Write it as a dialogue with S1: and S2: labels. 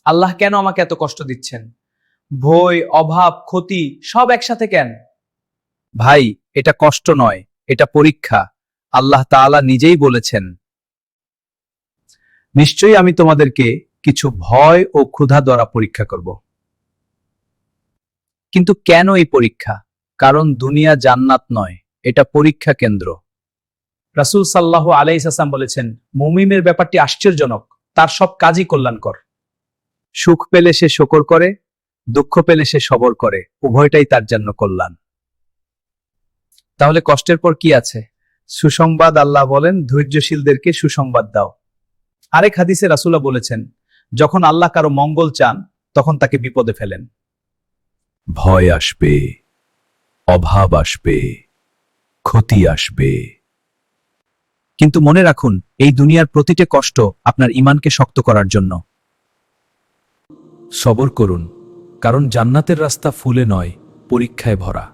S1: আল্লাহ কেন আমাকে এত কষ্ট দিচ্ছেন? ভয়, অভাব, ক্ষতি সব একসাথে কেন?
S2: ভাই, এটা কষ্ট নয়, এটা পরীক্ষা। আল্লাহ তাআলা নিজেই বলেছেন, নিশ্চয়ই আমি তোমাদেরকে কিছু ভয় ও ক্ষুধা দ্বারা পরীক্ষা করব। কিন্তু কেন এই পরীক্ষা? কারণ দুনিয়া জান্নাত নয়, এটা পরীক্ষা কেন্দ্র।
S1: রাসূল সাল্লাল্লাহু আলাইহি ওয়াসাল্লাম বলেছেন, মুমিনের ব্যাপারটি আশ্চর্যজনক, তার সব কাজই কল্যাণকর।
S2: সুখ পেলে সে শকর করে, দুঃখ পেলে সে সবর করে, উভয়টাই তার জন্য কল্যাণ। তাহলে কষ্টের পর কি আছে? সুসংবাদ। আল্লাহ বলেন, ধৈর্যশীলদেরকে সুসংবাদ দাও।
S1: আরেক হাদিসে রাসূলুল্লাহ বলেছেন, যখন আল্লাহ কারো মঙ্গল চান তখন তাকে বিপদে ফেলেন।
S2: ভয় আসবে, অভাব আসবে, ক্ষতি আসবে, কিন্তু মনে রাখুন, এই দুনিয়ার প্রতিটি কষ্ট আপনার ঈমানকে শক্ত করার জন্য। সবর করুন, কারণ জান্নাতের রাস্তা ফুলে নয়, পরীক্ষায় ভরা।